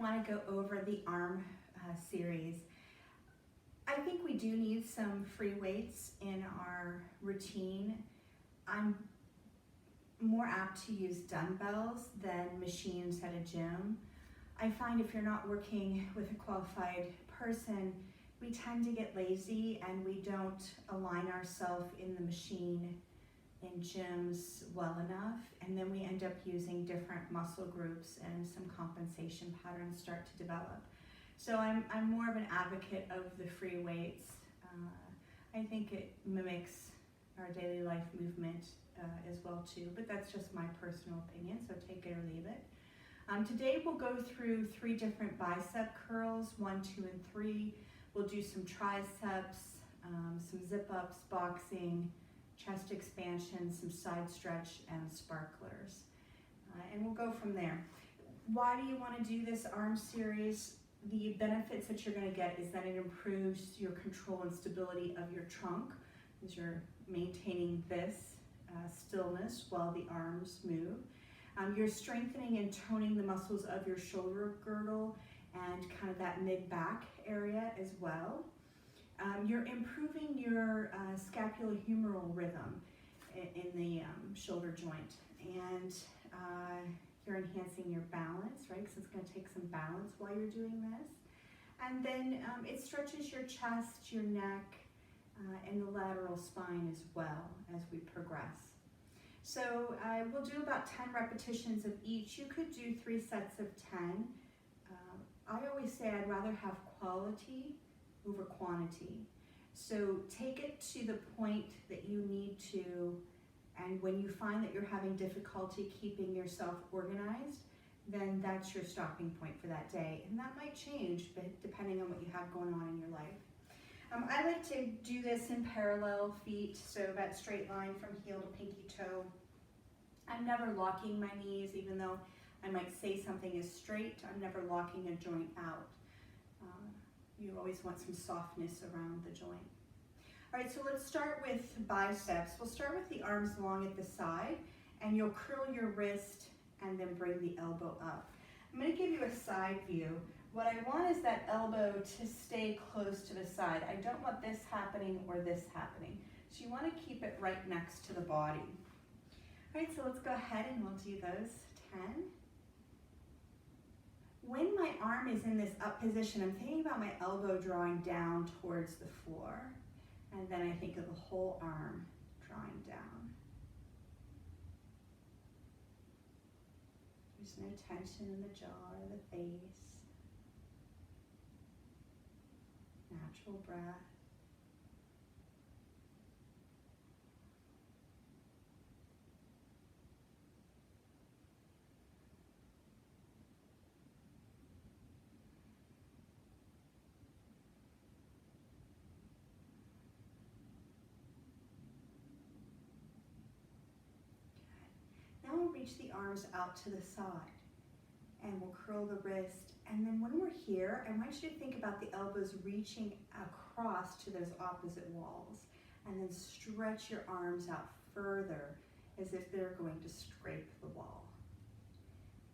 Want to go over the arm series. I think we do need some free weights in our routine. I'm more apt to use dumbbells than machines at a gym. I find if you're not working with a qualified person, we tend to get lazy and we don't align ourselves in the machine in gyms well enough, and then we end up using different muscle groups and some compensation patterns start to develop. So I'm more of an advocate of the free weights. I think it mimics our daily life movement as well too, but that's just my personal opinion, so take it or leave it. Today we'll go through 3 different bicep curls, 1, 2, and 3. We'll do some triceps, some zip-ups, boxing, chest expansion, some side stretch, and sparklers. And we'll go from there. Why do you want to do this arm series? The benefits that you're going to get is that it improves your control and stability of your trunk, as you're maintaining this stillness while the arms move. You're strengthening and toning the muscles of your shoulder girdle and kind of that mid-back area as well. You're improving your scapulohumeral rhythm in the shoulder joint, and you're enhancing your balance, right? Because it's going to take some balance while you're doing this. And then it stretches your chest, your neck, and the lateral spine as well as we progress. So we'll do about 10 repetitions of each. You could do 3 sets of 10. I always say I'd rather have quality over quantity. So take it to the point that you need to, and when you find that you're having difficulty keeping yourself organized, then that's your stopping point for that day. And that might change depending on what you have going on in your life. I like to do this in parallel feet, so that straight line from heel to pinky toe. I'm never locking my knees, even though I might say something is straight. I'm never locking a joint out. You always want some softness around the joint. All right, so let's start with biceps. We'll start with the arms long at the side, and you'll curl your wrist and then bring the elbow up. I'm going to give you a side view. What I want is that elbow to stay close to the side. I don't want this happening or this happening. So you want to keep it right next to the body. All right, so let's go ahead and we'll do those 10. When my arm is in this up position, I'm thinking about my elbow drawing down towards the floor, and then I think of the whole arm drawing down. There's no tension in the jaw or the face. Natural breath. Now we'll reach the arms out to the side, and we'll curl the wrist. And then when we're here, I want you to think about the elbows reaching across to those opposite walls, and then stretch your arms out further as if they're going to scrape the wall.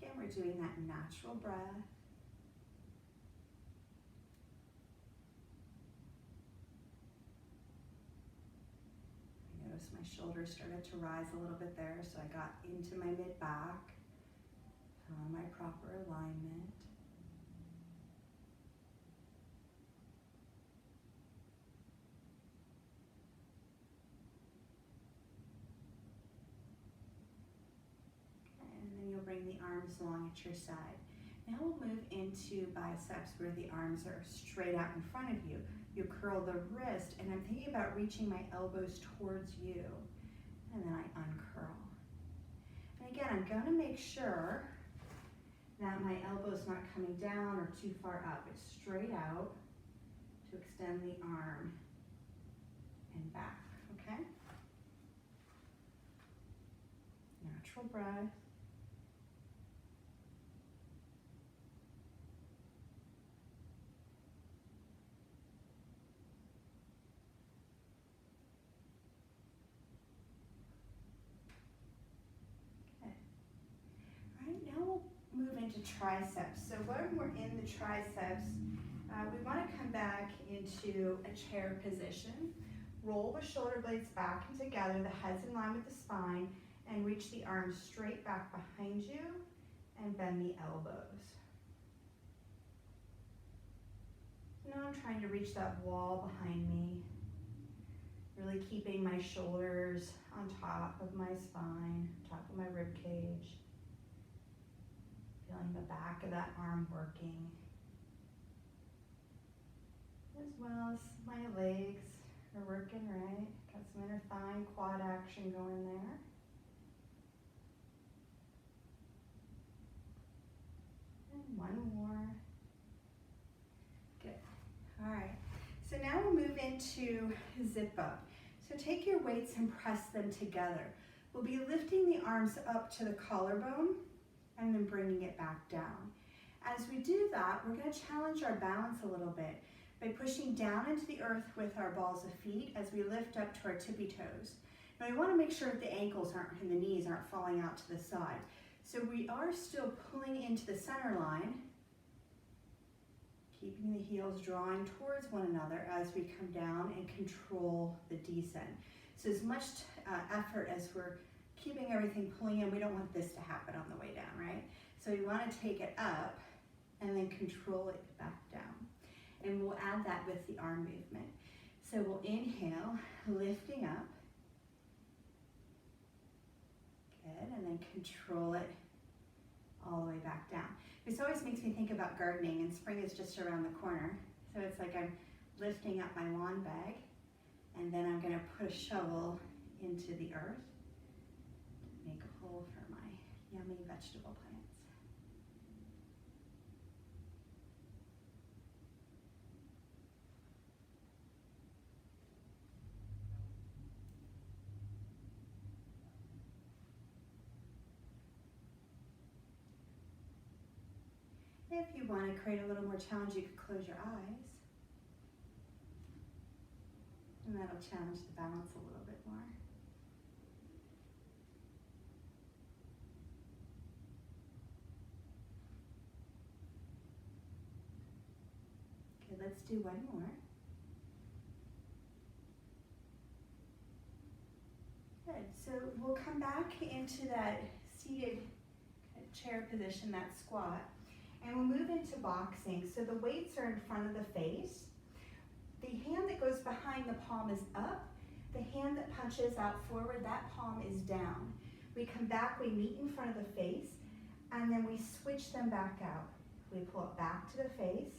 Again, we're doing that natural breath. Notice my shoulders started to rise a little bit there, so I got into my mid-back, found my proper alignment. And then you'll bring the arms long at your side. Now we'll move into biceps where the arms are straight out in front of you. You curl the wrist, and I'm thinking about reaching my elbows towards you, and then I uncurl. And again, I'm going to make sure that my elbow's not coming down or too far up. It's straight out to extend the arm and back, okay? Natural breath. Move into triceps. So when we're in the triceps, we want to come back into a chair position. Roll the shoulder blades back and together, the head's in line with the spine, and reach the arms straight back behind you and bend the elbows. Now I'm trying to reach that wall behind me, really keeping my shoulders on top of my spine, top of my rib cage, feeling the back of that arm working, as well as my legs are working right. Got some inner thigh and quad action going there. And one more. Good. All right. So now we'll move into zip up. So take your weights and press them together. We'll be lifting the arms up to the collarbone and then bringing it back down. As we do that, we're going to challenge our balance a little bit by pushing down into the earth with our balls of feet as we lift up to our tippy toes. Now we want to make sure that the ankles and the knees aren't falling out to the side. So we are still pulling into the center line, keeping the heels drawing towards one another as we come down and control the descent. So as much effort as we're keeping everything pulling in, we don't want this to happen on the way down, right? So we want to take it up and then control it back down. And we'll add that with the arm movement. So we'll inhale, lifting up. Good, and then control it all the way back down. This always makes me think about gardening, and spring is just around the corner. So it's like I'm lifting up my lawn bag, and then I'm gonna put a shovel into the earth, make a hole for my yummy vegetable plants. If you want to create a little more challenge, you could close your eyes. And that'll challenge the balance a little bit more. Okay, let's do one more. Good, so we'll come back into that seated chair position, that squat. And we'll move into boxing. So the weights are in front of the face. The hand that goes behind the palm is up. The hand that punches out forward, that palm is down. We come back, we meet in front of the face, and then we switch them back out. We pull it back to the face.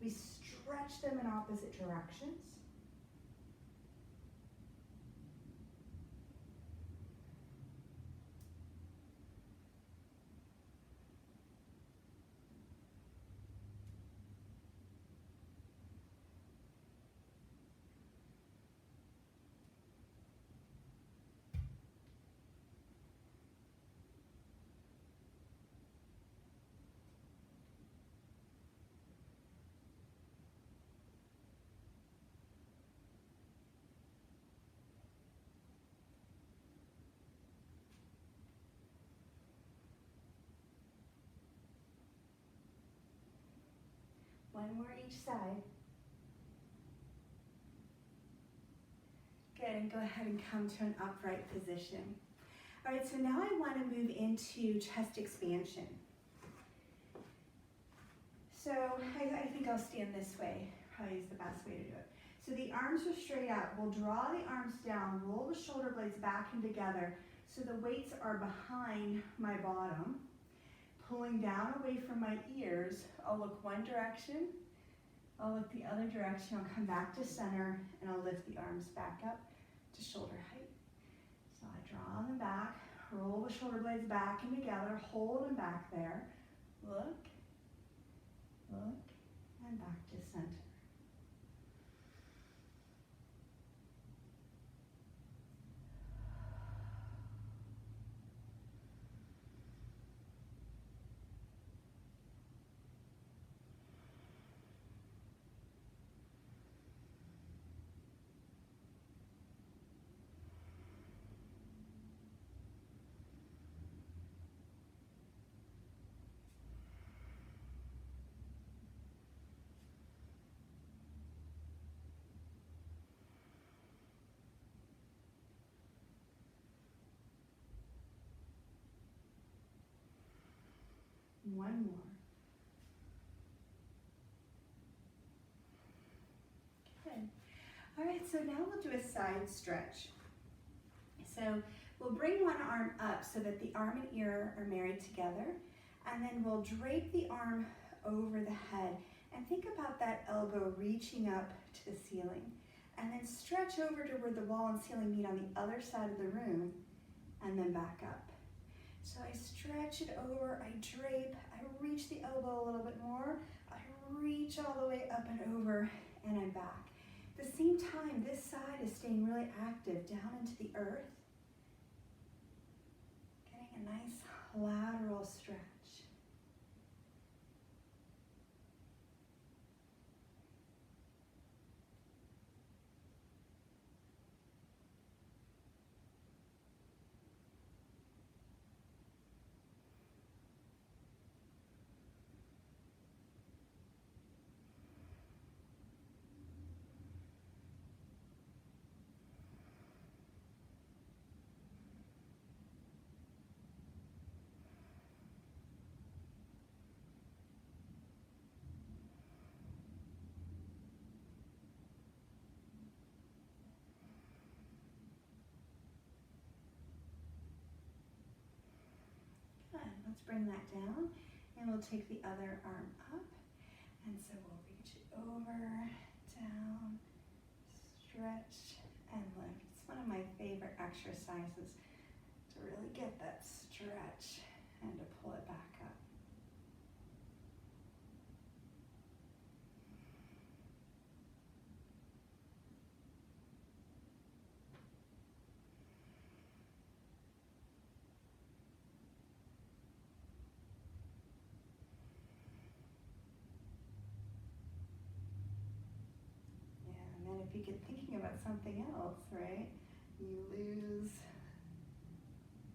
We stretch them in opposite directions. One more each side. Good, and go ahead and come to an upright position. All right, so now I want to move into chest expansion. So I think I'll stand this way, probably is the best way to do it. So the arms are straight out. We'll draw the arms down, roll the shoulder blades back and together so the weights are behind my bottom. Pulling down away from my ears, I'll look one direction, I'll look the other direction, I'll come back to center, and I'll lift the arms back up to shoulder height. So I draw them back, roll the shoulder blades back and together, hold them back there, look, and back to center. One more. Good. All right, so now we'll do a side stretch. So we'll bring one arm up so that the arm and ear are married together, and then we'll drape the arm over the head. And think about that elbow reaching up to the ceiling. And then stretch over to where the wall and ceiling meet on the other side of the room, and then back up. So I stretch it over, I drape, I reach the elbow a little bit more, I reach all the way up and over, and I'm back. At the same time, this side is staying really active down into the earth. Getting a nice lateral stretch. Let's bring that down, and we'll take the other arm up, and so we'll reach it over, down, stretch, and lift. It's one of my favorite exercises to really get that stretch and to pull it back up. If you get thinking about something else, right, you lose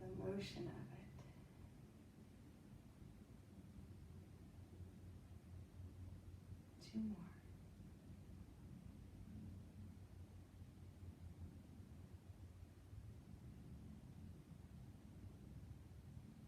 the motion of it. Two more.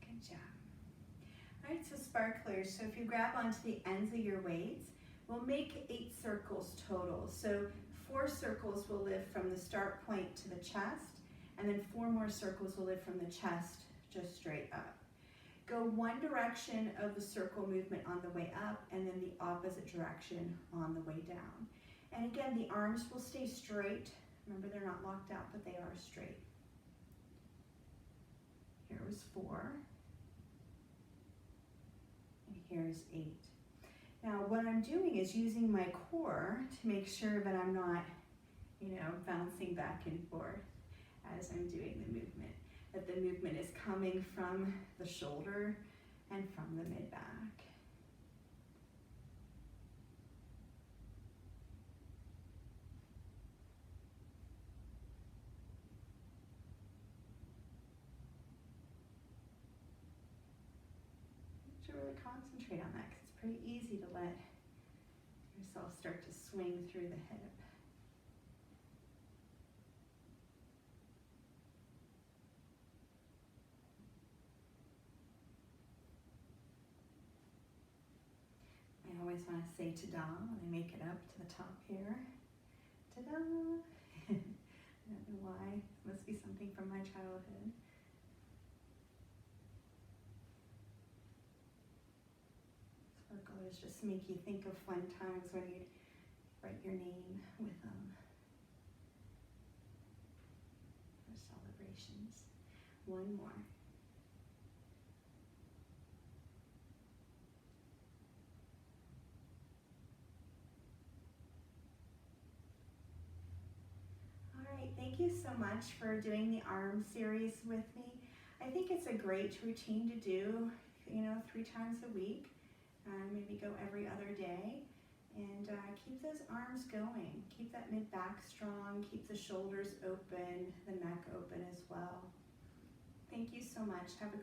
Good job. All right, so sparklers. So if you grab onto the ends of your weights, we'll make 8 circles total. So 4 circles will live from the start point to the chest, and then 4 more circles will live from the chest just straight up. Go one direction of the circle movement on the way up, and then the opposite direction on the way down. And again, the arms will stay straight. Remember, they're not locked out, but they are straight. Here was 4. And here's 8. Now, what I'm doing is using my core to make sure that I'm not, bouncing back and forth as I'm doing the movement. That the movement is coming from the shoulder and from the mid-back. You should really concentrate on that because it's pretty easy to let yourself start to swing through the hip. I always want to say ta-da when I make it up to the top here. Ta-da! I don't know why. It must be something from my childhood. Sparklers just make you think of fun times when you'd write your name with them for celebrations. One more. Thank you so much for doing the arm series with me. I think it's a great routine to do, 3 times a week, maybe go every other day, and keep those arms going. Keep that mid-back strong, keep the shoulders open, the neck open as well. Thank you so much. Have a great